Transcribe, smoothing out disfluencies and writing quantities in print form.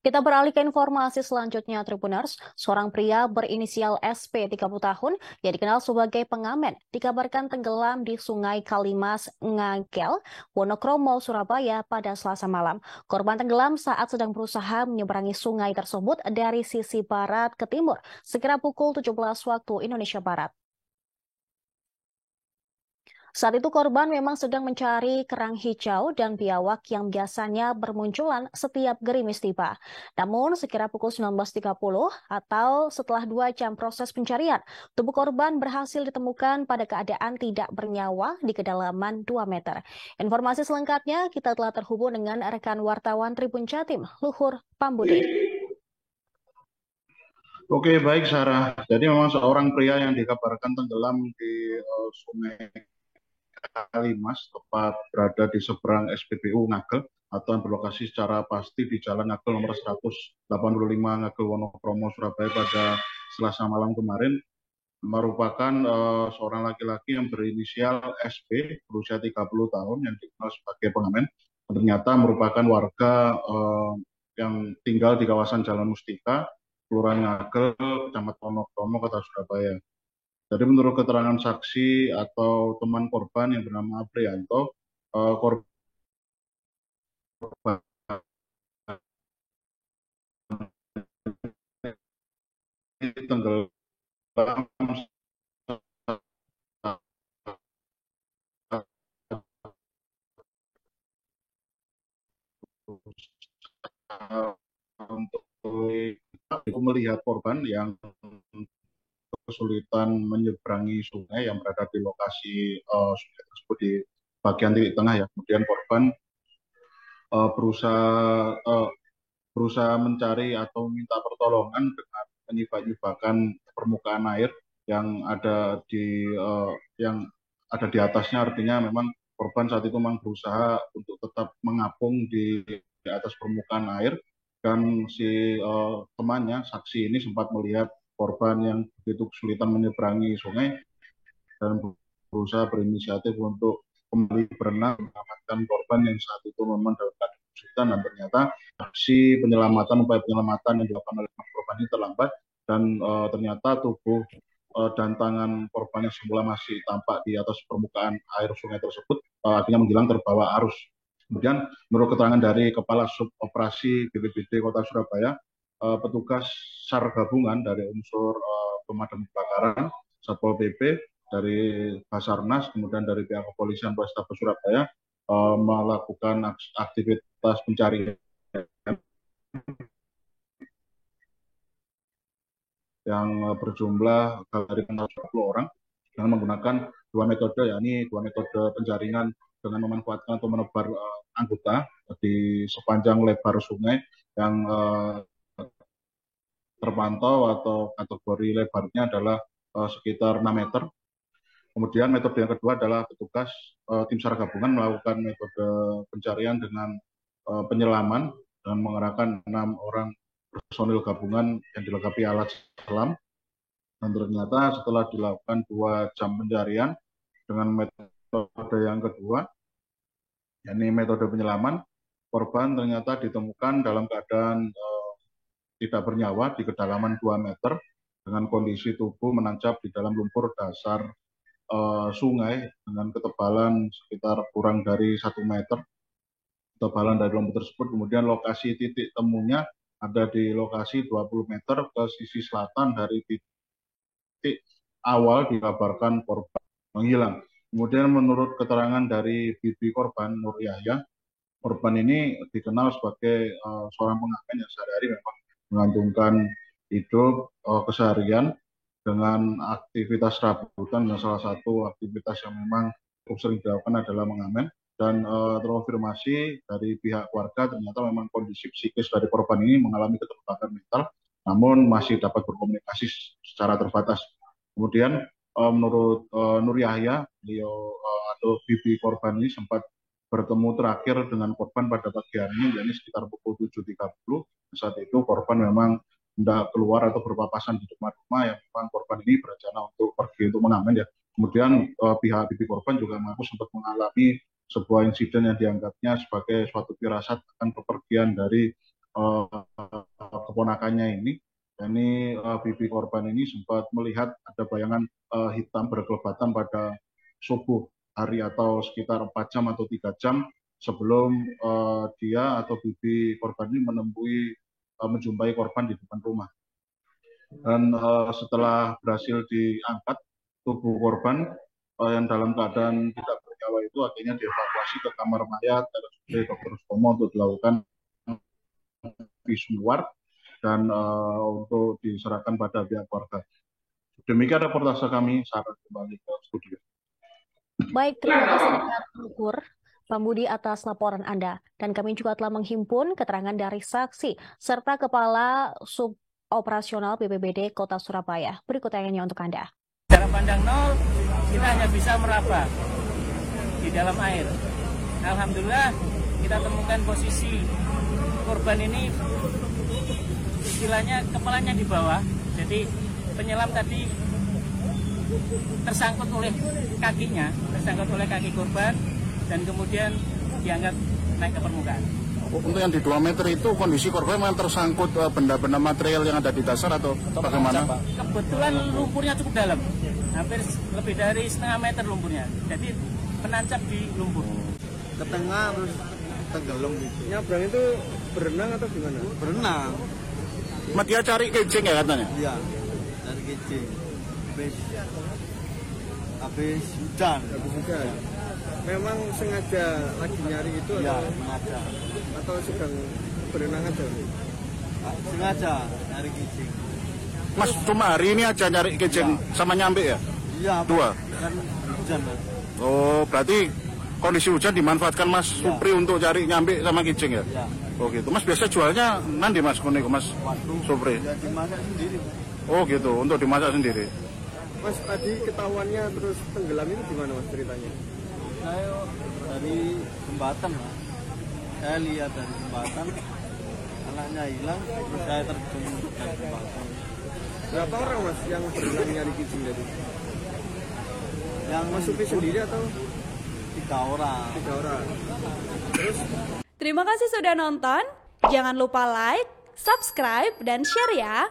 Kita beralih ke informasi selanjutnya, Tribuners. Seorang pria berinisial SP 30 tahun yang dikenal sebagai pengamen dikabarkan tenggelam di Sungai Kalimas, Ngagel, Wonokromo, Surabaya pada Selasa malam. Korban tenggelam saat sedang berusaha menyeberangi sungai tersebut dari sisi barat ke timur, sekira pukul 17 waktu Indonesia Barat. Saat itu korban memang sedang mencari kerang hijau dan biawak yang biasanya bermunculan setiap gerimis tiba. Namun sekira pukul 19.30 atau setelah 2 jam proses pencarian, tubuh korban berhasil ditemukan pada keadaan tidak bernyawa di kedalaman 2 meter. Informasi selengkapnya kita telah terhubung dengan rekan wartawan Tribun Jatim, Luhur Pambudi. Oke, baik Sarah. Jadi memang seorang pria yang dikabarkan tenggelam di Sungai Kalimas, tepat berada di seberang SPBU Ngagel, atau yang berlokasi secara pasti di Jalan Ngagel nomor 185 Ngagel Wonokromo Surabaya pada Selasa malam kemarin, merupakan seorang laki-laki yang berinisial SP berusia 30 tahun yang dikenal sebagai pengamen. Ternyata merupakan warga yang tinggal di kawasan Jalan Mustika, Kelurahan Ngagel, Kecamatan Wonokromo, Kota Surabaya. Jadi menurut keterangan saksi atau teman korban yang bernama Aprianto, korban tenggelam untuk melihat korban yang kesulitan menyeberangi sungai yang berada di lokasi sungai tersebut di bagian titik tengah ya. Kemudian korban uh, berusaha uh, berusaha mencari atau minta pertolongan dengan menyibak-nyibakan permukaan air yang ada di atasnya. Artinya memang korban saat itu memang berusaha untuk tetap mengapung di atas permukaan air, dan si temannya saksi ini sempat melihat korban yang begitu kesulitan menyeberangi sungai dan berusaha berinisiatif untuk kembali berenang menyelamatkan korban yang saat itu memang dalam keadaan kesulitan, dan ternyata aksi upaya penyelamatan yang dilakukan oleh korban ini terlambat, dan ternyata tubuh dan tangan korban yang semula masih tampak di atas permukaan air sungai tersebut akhirnya menghilang terbawa arus. Kemudian menurut keterangan dari Kepala Sub Operasi BPBD Kota Surabaya, petugas SAR gabungan dari unsur pemadam kebakaran, Satpol PP, dari Basarnas, kemudian dari pihak kepolisian Polrestabes Surabaya melakukan aktivitas pencarian yang berjumlah dari 40 orang dengan menggunakan dua metode, yakni dua metode penjaringan dengan memanfaatkan atau menebar anggota di sepanjang lebar sungai yang terpantau atau kategori lebarnya adalah sekitar 6 meter. Kemudian metode yang kedua adalah petugas tim SAR gabungan melakukan metode pencarian dengan penyelaman dan mengerahkan 6 orang personil gabungan yang dilengkapi alat selam. Dan ternyata setelah dilakukan 2 jam pencarian dengan metode yang kedua, yakni metode penyelaman, korban ternyata ditemukan dalam keadaan tidak bernyawa di kedalaman 2 meter dengan kondisi tubuh menancap di dalam lumpur dasar sungai dengan ketebalan sekitar kurang dari 1 meter ketebalan dari lumpur tersebut. Kemudian lokasi titik temunya ada di lokasi 20 meter ke sisi selatan dari titik awal dikabarkan korban menghilang. Kemudian menurut keterangan dari bibi korban, Nur Yahya, korban ini dikenal sebagai seorang pengamen yang sehari-hari memang mengantungkan hidup keseharian dengan aktivitas serabutan, dan salah satu aktivitas yang memang cukup sering dilakukan adalah mengamen. Dan terkonfirmasi dari pihak keluarga ternyata memang kondisi psikis dari korban ini mengalami keterbatasan mental, namun masih dapat berkomunikasi secara terbatas. Kemudian menurut Nur Yahya, beliau atau bibi korban ini sempat bertemu terakhir dengan korban pada pagi hari ini, yakni sekitar pukul 7.30. Saat itu korban memang hendak keluar atau berpapasan di depan rumah yang memang korban ini berencana untuk pergi untuk mengamen ya. Kemudian pihak bibi korban juga mengaku sempat mengalami sebuah insiden yang dianggapnya sebagai suatu firasat akan kepergian dari keponakannya ini. Ini bibi korban ini sempat melihat ada bayangan hitam berkelebatan pada subuh hari atau sekitar 4 jam atau 3 jam sebelum dia atau bibi korban ini menjumpai korban di depan rumah. Dan setelah berhasil diangkat tubuh korban yang dalam keadaan tidak bernyawa itu akhirnya dievakuasi ke kamar mayat RSUD Dr. Sutomo untuk dilakukan visum luar dan untuk diserahkan pada pihak keluarga. Demikian reportase kami, saat kembali ke studio. Baik, terima kasih Pak Budi atas laporan Anda. Dan kami juga telah menghimpun keterangan dari saksi serta Kepala Suboperasional BPBD Kota Surabaya. Berikut tayangannya untuk Anda. Jarak pandang nol, kita hanya bisa meraba di dalam air. Alhamdulillah kita temukan posisi korban ini, istilahnya kepalanya di bawah. Jadi penyelam tadi tersangkut oleh kakinya, tersangkut oleh kaki korban dan kemudian diangkat naik ke permukaan. Untuk yang di 2 meter itu kondisi korban memang tersangkut benda-benda material yang ada di dasar atau bagaimana? Kebetulan lumpurnya cukup dalam, hampir lebih dari setengah meter lumpurnya. Jadi menancap di lumpur. Ke tengah terus tenggelam gitu. Nyabrang itu berenang atau gimana? Berenang. Dia cari kejeng ya katanya? Iya, dari kecil. Habis hujan. Habis hujan. Memang sengaja lagi nyari itu Iya, atau sengaja. atau sedang berenang aja? Sengaja nyari kecil. Mas cuma hari ini aja nyari kejeng sama nyampe ya? Iya, Dua. Kan hujan Mas. Oh, berarti kondisi hujan dimanfaatkan Mas Supri untuk cari nyampe sama kejeng ya? Iya. Oh gitu. Mas biasa jualnya nanti Mas Kuniko Mas Supri? Ya dimasak sendiri. Oh gitu, untuk dimasak sendiri. Mas tadi ketahuannya terus tenggelam itu gimana Mas ceritanya? Saya dari jembatan Mas. Saya lihat dari jembatan anaknya hilang, terus saya terjun dari jembatan. Berapa orang Mas yang berenang nyari kucing tadi? Yang Mas Supri sendiri atau 3 orang? 3 orang. Terus Terima kasih sudah nonton. Jangan lupa like, subscribe, dan share ya.